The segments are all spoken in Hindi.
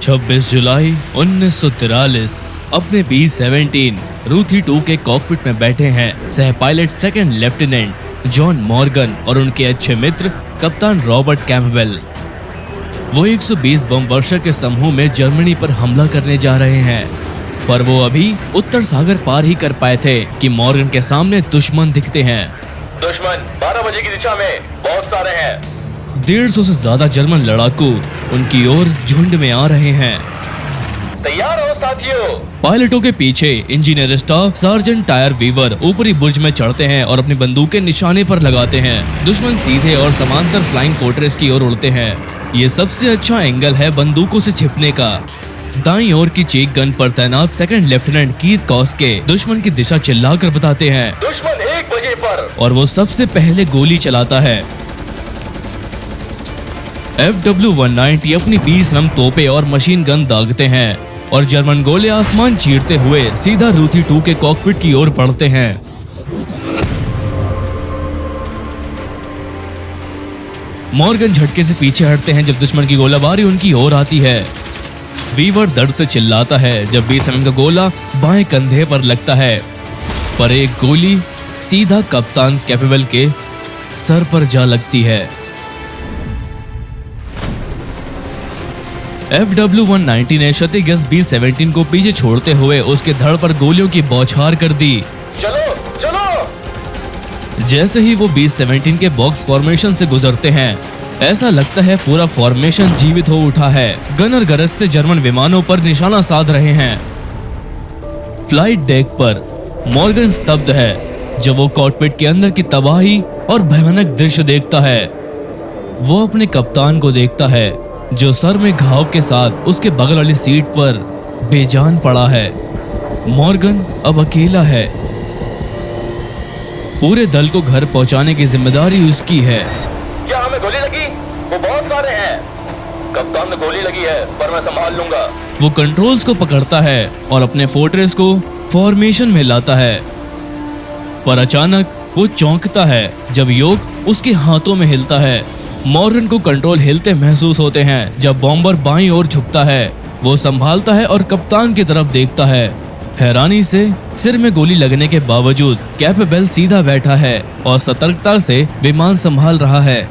26 जुलाई 1943 अपने B-17 रूथी 2 के कॉकपिट में बैठे हैं सह pilot second lieutenant John Morgan और उनके अच्छे मित्र कप्तान रॉबर्ट कैम्पबेल। वो 120 बम वर्षा के समूह में जर्मनी पर हमला करने जा रहे हैं, पर वो अभी उत्तर सागर पार ही कर पाए थे कि मॉर्गन के सामने दुश्मन दिखते हैं। दुश्मन 12 बजे की दिशा में बहुत सारे हैं। 150 से ज्यादा जर्मन लड़ाकू उनकी ओर झुंड में आ रहे हैं। तैयार हो साथियों। पायलटों के पीछे engineer staff sergeant Tyre Weaver ऊपरी बुर्ज में चढ़ते हैं और अपनी बंदूकें निशाने पर लगाते हैं। दुश्मन सीधे और समांतर फ्लाइंग फोर्ट्रेस की ओर उड़ते हैं। ये सबसे अच्छा एंगल है बंदूकों से छिपने का। दाईं ओर की चेक गन पर तैनात सेकंड लेफ्टिनेंट कीथ कॉस्के दुश्मन की दिशा चिल्लाकर बताते हैं। दुश्मन 1 बजे पर। और वो सबसे पहले गोली चलाता है। FW-190 अपनी 20 mm तोपे और मशीन गन दागते हैं और जर्मन गोले आसमान चीरते हुए सीधा रूथी 2 के कॉकपिट की ओर बढ़ते हैं। मॉर्गन झटके से पीछे हटते हैं जब दुश्मन की गोलाबारी उनकी ओर आती है। वीवर दर्द से चिल्लाता है जब 20 mm का गोला बाएं कंधे पर लगता है, पर एक गोली सीधा कप्तान कैम्पबेल के सर पर जा लगती है। FW-190 ने क्षतिग्रस्त B-17 को पीछे छोड़ते हुए उसके धड़ पर गोलियों की बौछार कर दी। चलो चलो। जैसे ही वो B-17 के बॉक्स फॉर्मेशन से गुजरते हैं, ऐसा लगता है पूरा फॉर्मेशन जीवित हो उठा है। गनर गरजते जर्मन विमानों पर निशाना साध रहे हैं। फ्लाइट डेक पर मॉर्गन स्तब्ध है जब वो कॉकपिट के अंदर की तबाही और भयानक दृश्य देखता है। वो अपने कप्तान को देखता है जो सर में घाव के साथ उसके बगल वाली सीट पर बेजान पड़ा है। मॉर्गन अब अकेला है। पूरे दल को घर पहुंचाने की जिम्मेदारी उसकी है। क्या हमें गोली लगी? वो बहुत सारे हैं। कप्तान ने गोली लगी है, पर मैं संभाल लूंगा। वो कंट्रोल्स को पकड़ता है और अपने फोर्ट्रेस को फॉर्मेशन में लाता है, पर अचानक वो चौंकता है जब योक उसके हाथों में हिलता है। मॉर्गन को कंट्रोल हिलते महसूस होते हैं जब बॉम्बर बाईं ओर झुकता है। वो संभालता है और कप्तान की तरफ देखता है। हैरानी से सिर में गोली लगने के बावजूद कैम्पबेल सीधा बैठा है और सतर्कता से विमान संभाल रहा है।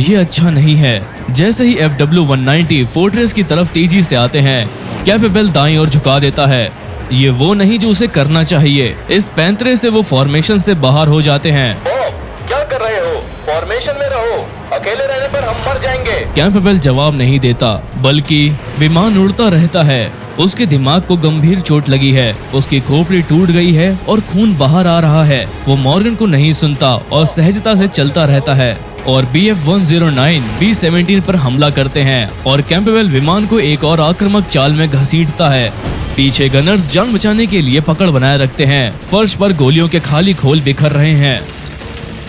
ये अच्छा नहीं है। जैसे ही FW-190 फोर्ट्रेस की तरफ तेजी से आते हैं, कैम्पबेल दाईं ओर झुका देता है। ये वो नहीं जो उसे करना चाहिए। इस पैंतरे से वो फॉर्मेशन से बाहर हो जाते हैं। क्या कर रहे हो? फॉर्मेशन में रहो, अकेले रहने पर हम मर जाएंगे। कैम्पबेल जवाब नहीं देता, बल्कि विमान उड़ता रहता है। उसके दिमाग को गंभीर चोट लगी है, उसकी खोपड़ी टूट गई है और खून बाहर आ रहा है। वो मॉर्गन को नहीं सुनता और सहजता से चलता रहता है और BF-109 B-17 पर हमला करते हैं और कैम्पबेल विमान को एक और आक्रामक चाल में घसीटता है। पीछे गनर्स जान बचाने के लिए पकड़ बनाए रखते हैं। फर्श पर गोलियों के खाली खोल बिखर रहे हैं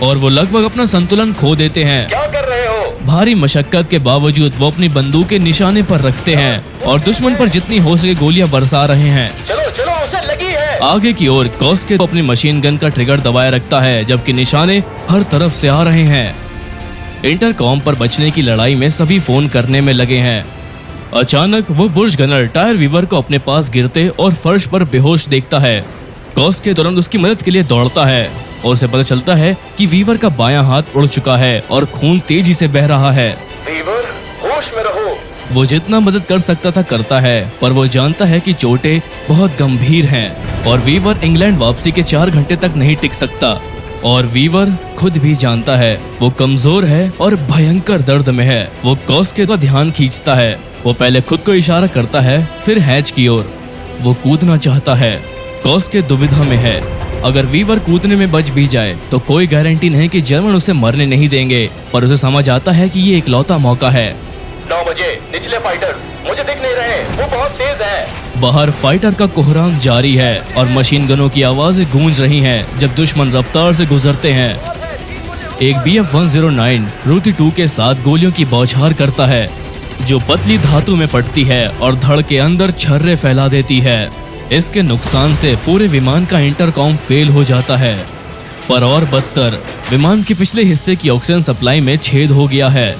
और वो लगभग अपना संतुलन खो देते हैं। क्या कर रहे हो? भारी मशक्कत के बावजूद वो अपनी बंदूकें निशाने पर रखते हैं और दुश्मन पर जितनी हो सके गोलियां बरसा रहे हैं। चलो चलो, उसे लगी है। आगे की ओर कॉस्के अपनी मशीन गन का ट्रिगर दबाए रखता है जबकि निशाने हर तरफ से आ रहे हैं। इंटरकॉम पर बचने की लड़ाई में सभी फोन करने में लगे हैं। अचानक वो बुर्ज गनर टायर वीवर को अपने पास गिरते और फर्श पर बेहोश देखता है। कॉस्के तुरंत उसकी मदद के लिए दौड़ता है और उसे पता चलता है कि वीवर का बायां हाथ उड़ चुका है और खून तेजी से बह रहा है। वीवर, होश में रहो। वो जितना मदद कर सकता था करता है, पर वो जानता है कि चोटें बहुत गंभीर हैं और वीवर इंग्लैंड वापसी के 4 घंटे तक नहीं टिक सकता। और वीवर खुद भी जानता है वो कमजोर है और भयंकर दर्द में है। वो कॉस्के का ध्यान खींचता है। वो पहले खुद को इशारा करता है, फिर हैच की ओर। वो कूदना चाहता है। कॉस्के दुविधा में है। अगर वीवर कूदने में बच भी जाए तो कोई गारंटी नहीं कि जर्मन उसे मरने नहीं देंगे, पर उसे समझ आता है कि ये इकलौता मौका है। 9 बजे निचले फाइटर्स मुझे दिख नहीं रहे, वो बहुत तेज है। बाहर फाइटर का कोहराम जारी है और मशीन गनों की आवाजें गूंज रही हैं जब दुश्मन रफ्तार से गुजरते हैं। एक BF-109 रूथी 2 के साथ गोलियों की बौछार करता है जो पतली धातु में फटती है और धड़ के अंदर छर्रे फैला देती है। इसके नुकसान से पूरे विमान का इंटरकॉम फेल हो जाता है, पर और बदतर विमान के पिछले हिस्से की ऑक्सीजन सप्लाई में छेद हो गया है।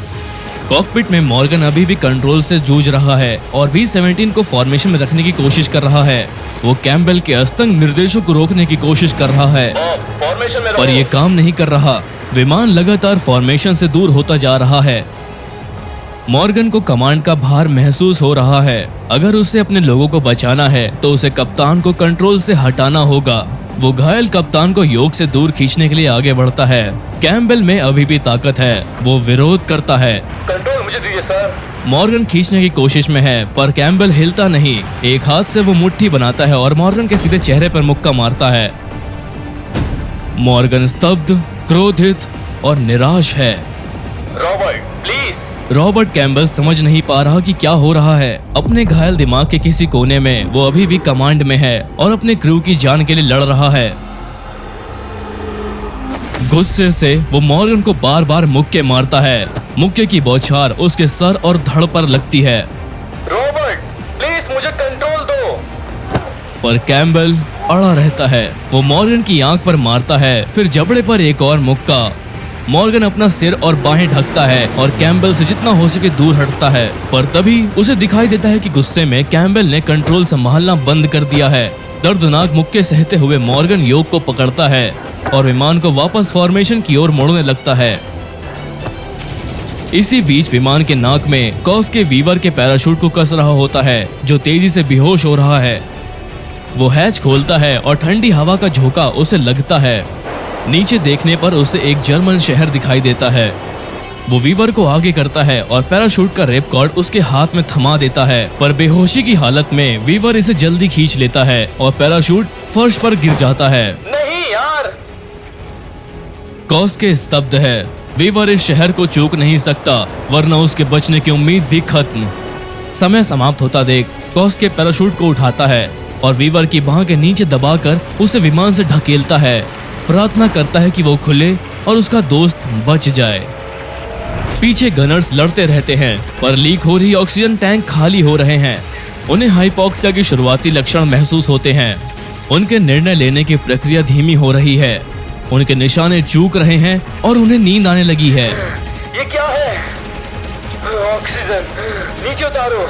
कॉकपिट में मॉर्गन अभी भी कंट्रोल से जूझ रहा है और B-17 को फॉर्मेशन में रखने की कोशिश कर रहा है। वो कैम्बेल के अस्तंग निर्देशों को रोकने की कोशिश कर रहा है, फॉर्मेशन में पर ये काम नहीं कर रहा। विमान लगातार फॉर्मेशन से दूर होता जा रहा है। मॉर्गन को कमांड का भार महसूस हो रहा है। अगर उसे अपने लोगों को बचाना है तो उसे कप्तान को कंट्रोल से हटाना होगा। वो घायल कप्तान को योक से दूर खींचने के लिए आगे बढ़ता है। कैम्बेल में अभी भी ताकत है, वो विरोध करता है। कंट्रोल मुझे दीजिए सर। मॉर्गन खींचने की कोशिश में है, पर कैम्बेल हिलता नहीं। एक हाथ से वो मुट्ठी बनाता है और मॉर्गन के सीधे चेहरे पर मुक्का मारता है। मॉर्गन स्तब्ध, क्रोधित और निराश है। Robert please. रॉबर्ट कैम्बेल समझ नहीं पा रहा कि क्या हो रहा है। अपने घायल दिमाग के किसी कोने में वो अभी भी कमांड में है और अपने क्रू की जान के लिए लड़ रहा है। गुस्से से वो मॉर्गन को बार बार मुक्के मारता है। मुक्के की बौछार उसके सर और धड़ पर लगती है। रॉबर्ट प्लीज मुझे कंट्रोल दो। पर कैम्बेल अड़ा रहता है। वो मॉर्गन की आंख पर मारता है, फिर जबड़े पर एक और मुक्का। मॉर्गन अपना सिर और बाहें ढकता है और कैम्बेल से जितना हो सके दूर हटता है, पर तभी उसे दिखाई देता है कि गुस्से में कैम्बेल ने कंट्रोल संभालना बंद कर दिया है। दर्दनाक मुक्के सहते हुए मॉर्गन योक को पकड़ता है और विमान को वापस फॉर्मेशन की ओर मोड़ने लगता है। इसी बीच विमान के नाक में कॉस के वीवर के पैराशूट को कस रहा होता है, जो तेजी से बेहोश हो रहा है। वो हैच खोलता है और ठंडी हवा का झोंका उसे लगता है। नीचे देखने पर उसे एक जर्मन शहर दिखाई देता है। वो वीवर को आगे करता है और पैराशूट का रेप कॉर्ड उसके हाथ में थमा देता है, पर बेहोशी की हालत में वीवर इसे जल्दी खींच लेता है और पैराशूट फर्श पर गिर जाता है। नहीं यार। कॉस के स्तब्ध है। वीवर इस शहर को चूक नहीं सकता, वरना उसके बचने की उम्मीद भी खत्म। समय समाप्त होता देख कॉस के पैराशूट को उठाता है और वीवर की बाह के नीचे दबाकर उसे विमान से ढकेलता है। प्रार्थना करता है कि वो खुले और उसका दोस्त बच जाए। पीछे गनर्स लड़ते रहते हैं, पर लीक हो रही ऑक्सीजन टैंक खाली हो रहे हैं। उन्हें हाइपोक्सिया के शुरुआती लक्षण महसूस होते हैं। उनके निर्णय लेने की प्रक्रिया धीमी हो रही है। उनके निशाने चूक रहे हैं और उन्हें नींद आने लगी है। ये क्या है? ऑक्सीजन नीचे उतारो।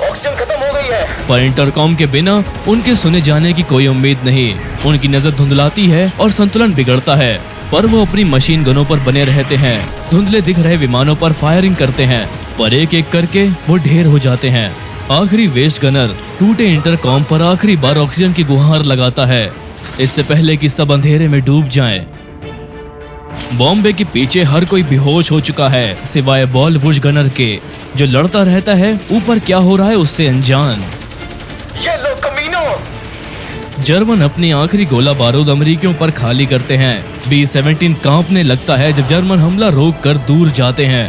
ऑक्सीजन खत्म हो गई है। पर इंटरकॉम के बिना उनके सुने जाने की कोई उम्मीद नहीं। उनकी नजर धुंधलाती है और संतुलन बिगड़ता है, पर वो अपनी मशीन गनों पर बने रहते हैं। धुंधले दिख रहे विमानों पर फायरिंग करते हैं, पर एक एक करके वो ढेर हो जाते हैं। आखिरी वेस्ट गनर टूटे इंटरकॉम पर आखिरी बार ऑक्सीजन की गुहार लगाता है, इससे पहले कि सब अंधेरे में डूब जाएं। बॉम्बे के पीछे हर कोई बेहोश हो चुका है, सिवाय बॉल बुश गनर के, जो लड़ता रहता है ऊपर क्या हो रहा है उससे अनजान। ये लो कमीनो। जर्मन अपनी आखिरी गोला बारूद अमेरिकियों पर खाली करते हैं। B-17 कांपने लगता है जब जर्मन हमला रोक कर दूर जाते हैं,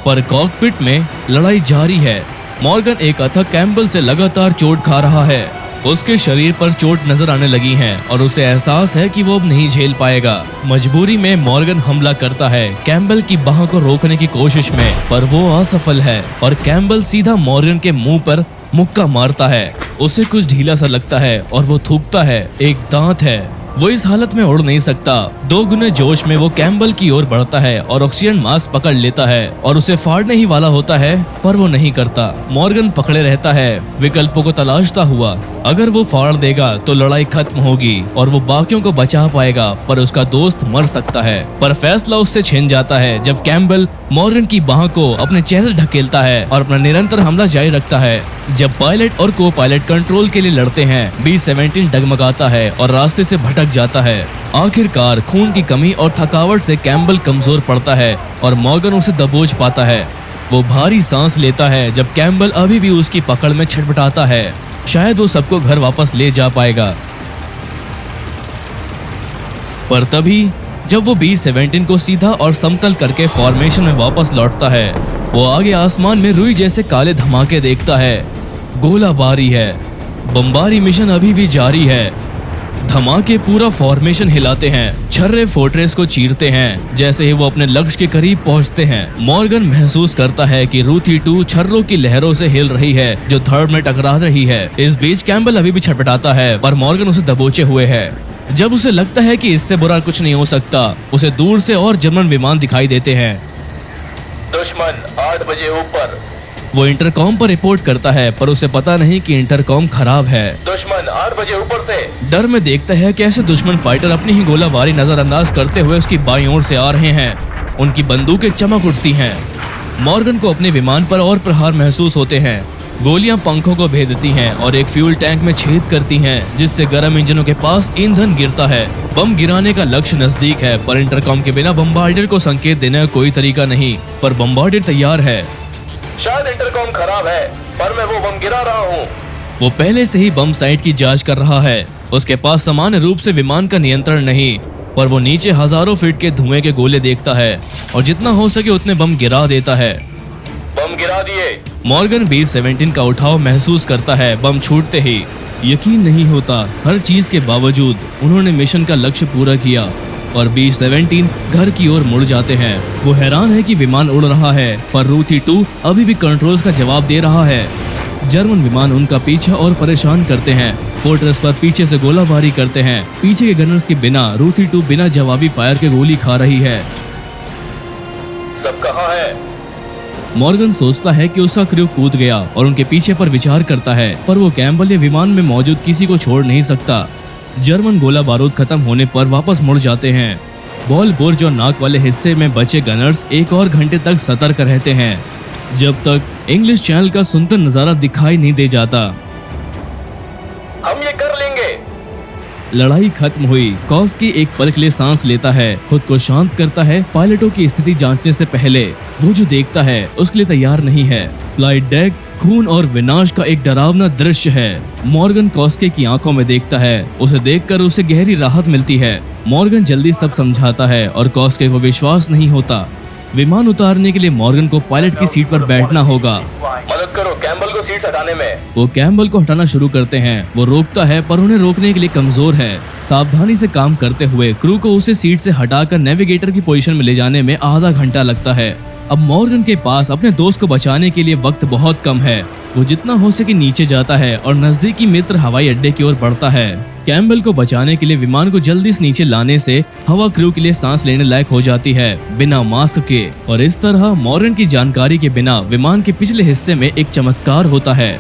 पर कॉकपिट में लड़ाई जारी है। मॉर्गन एक अथक कैम्बेल से लगातार चोट खा रहा है। उसके शरीर पर चोट नजर आने लगी है और उसे एहसास है कि वो अब नहीं झेल पाएगा। मजबूरी में मॉर्गन हमला करता है कैम्बेल की बाह को रोकने की कोशिश में, पर वो असफल है और कैम्बेल सीधा मॉर्गन के मुंह पर मुक्का मारता है। उसे कुछ ढीला सा लगता है और वो थूकता है, एक दांत है। वो इस हालत में उड़ नहीं सकता। दो गुने जोश में वो कैम्बेल की ओर बढ़ता है और ऑक्सीजन मास्क पकड़ लेता है और उसे फाड़ने ही वाला होता है, पर वो नहीं करता। मॉर्गन पकड़े रहता है, विकल्पों को तलाशता हुआ। अगर वो फाड़ देगा तो लड़ाई खत्म होगी और वो बाकियों को बचा पाएगा, पर उसका दोस्त मर सकता है। पर फैसला उससे छिन जाता है जब कैम्बेल मॉर्गन की बाह को अपने चेहरे से ढकेलता है और अपना निरंतर हमला जारी रखता है। जब पायलट और को पायलट कंट्रोल के लिए लड़ते हैं, B-17 डगमगाता है और रास्ते से भटक जाता है। आखिरकार खून की कमी और थकावट से कैम्बेल कमजोर पड़ता है और मॉर्गन उसे दबोच पाता है। वो भारी सांस लेता है जब कैम्बेल अभी भी उसकी पकड़ में छटपटाता है। शायद वो सबको घर वापस ले जा पाएगा, पर तभी जब वो B-17 को सीधा और समतल करके फॉर्मेशन में वापस लौटता है, वो आगे आसमान में रुई जैसे काले धमाके देखता है। गोलाबारी है। बमबारी मिशन अभी भी जारी है। धमाके पूरा फॉर्मेशन हिलाते हैं, छर्रे फोर्ट्रेस को चीरते हैं। जैसे ही वो अपने लक्ष्य के करीब पहुंचते हैं, मॉर्गन महसूस करता है कि रूथी 2 छर्रों की लहरों से हिल रही है जो थर्ड में टकरा रही है। इस बीच कैम्बेल अभी भी छटपटाता है, पर मॉर्गन उसे दबोचे हुए है। जब उसे लगता है कि इससे बुरा कुछ नहीं हो सकता, उसे दूर से और जर्मन विमान दिखाई देते हैं। दुश्मन 8 बजे ऊपर। वो इंटरकॉम पर रिपोर्ट करता है, पर उसे पता नहीं कि इंटरकॉम खराब है। दुश्मन 8 बजे ऊपर से। डर में देखता है कि ऐसे दुश्मन फाइटर अपनी ही गोलाबारी नजरअंदाज करते हुए उसकी बाईं ओर से आ रहे हैं। उनकी बंदूकें चमक उठती हैं। मॉर्गन को अपने विमान पर और प्रहार महसूस होते हैं। गोलियां पंखों को भेदती हैं और एक फ्यूल टैंक में छेद करती हैं, जिससे गर्म इंजनों के पास ईंधन गिरता है। बम गिराने का लक्ष्य नजदीक है, पर इंटरकॉम के बिना बम्बार्डियर को संकेत देने का कोई तरीका नहीं। पर बम्बार्डियर तैयार है। शायद इंटरकॉम खराब है, पर मैं वो बम गिरा रहा हूँ। वो पहले से ही बम साइट की जांच कर रहा है। उसके पास सामान्य रूप से विमान का नियंत्रण नहीं, पर वो नीचे हजारों फीट के धुएं के गोले देखता है और जितना हो सके उतने बम गिरा देता है। बम गिरा दिए। मॉर्गन B-17 का उठाव महसूस करता है बम छूटते ही। यकीन नहीं होता, हर चीज के बावजूद उन्होंने मिशन का लक्ष्य पूरा किया और B-17 घर की ओर मुड़ जाते हैं। वो हैरान है कि विमान उड़ रहा है, पर रूथी 2 अभी भी कंट्रोल्स का जवाब दे रहा है। जर्मन विमान उनका पीछा और परेशान करते हैं। फोर्ट्रेस पर पीछे से गोलाबारी करते हैं। पीछे के गनर्स के बिना रूथी 2 बिना जवाबी फायर के गोली खा रही है। सब कहाँ है? मॉर्गन सोचता है कि उसका क्रू कूद गया और उनके पीछे पर विचार करता है, पर वो कैम्बल या विमान में मौजूद किसी को छोड़ नहीं सकता। जर्मन गोला बारूद खत्म होने पर वापस मुड़ जाते हैं। बॉल बोर्ज और नाक वाले हिस्से में बचे गनर्स एक और घंटे तक सतर्क रहते हैं, जब तक इंग्लिश चैनल का सुंदर नजारा दिखाई नहीं दे जाता। हम ये कर लेंगे। लड़ाई खत्म हुई। कॉस्की एक पल के लिए सांस लेता है, खुद को शांत करता है। पायलटों की स्थिति जांचने से पहले वो जो देखता है उसके लिए तैयार नहीं है। फ्लाइट डेक खून और विनाश का एक डरावना दृश्य है। मॉर्गन कॉस्के की आंखों में देखता है। उसे देखकर उसे गहरी राहत मिलती है। मॉर्गन जल्दी सब समझाता है और कॉस्के को विश्वास नहीं होता। विमान उतारने के लिए मॉर्गन को पायलट की सीट पर बैठना होगा। मदद करो कैम्बल को सीट से हटाने में। वो कैम्बल को हटाना शुरू करते हैं। वो रोकता है, पर उन्हें रोकने के लिए कमजोर है। सावधानी से काम करते हुए क्रू को उसे सीट से हटाकर नेविगेटर की पोजीशन में ले जाने में आधा घंटा लगता है। अब मॉर्गन के पास अपने दोस्त को बचाने के लिए वक्त बहुत कम है। वो जितना हो सके नीचे जाता है और नजदीकी मित्र हवाई अड्डे की ओर बढ़ता है। कैम्बल को बचाने के लिए विमान को जल्दी से नीचे लाने से हवा क्रू के लिए सांस लेने लायक हो जाती है, बिना मास्क के। और इस तरह मॉर्गन की जानकारी के बिना विमान के पिछले हिस्से में एक चमत्कार होता है।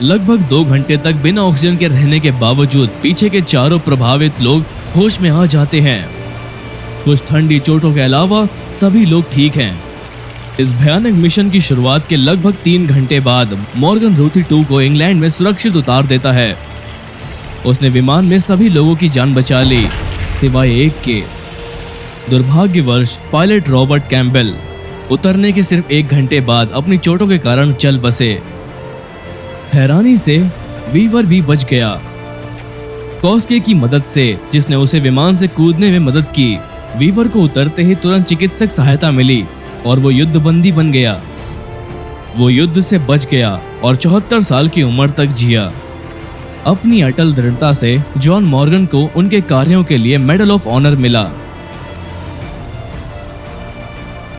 लगभग 2 घंटे तक बिना ऑक्सीजन के रहने के बावजूद पीछे के चारों प्रभावित लोग होश में आ जाते हैं। कुछ ठंडी चोटों के अलावा सभी लोग ठीक हैं। इस भयानक मिशन की शुरुआत के लगभग 3 घंटे बाद मॉर्गन रूथी 2 को इंग्लैंड में सुरक्षित उतार देता है। उसने विमान में सभी लोगों की जान बचा ली, सिवाय एक के। दुर्भाग्यवश पायलट रॉबर्ट कैम्बल उतरने के सिर्फ 1 घंटे बाद अपनी चोटों के कारण चल बसे। हैरानी से वीवर भी बच गया। कॉस्के की मदद से, जिसने उसे विमान से कूदने में मदद की, वीवर को उतरते ही तुरंत चिकित्सक सहायता मिली और वो युद्धबंदी बन गया। वो युद्ध से बच गया और 74 साल की उम्र तक जिया। अपनी अटल दृढ़ता से जॉन मॉर्गन को उनके कार्यों के लिए मेडल ऑफ ऑनर मिला।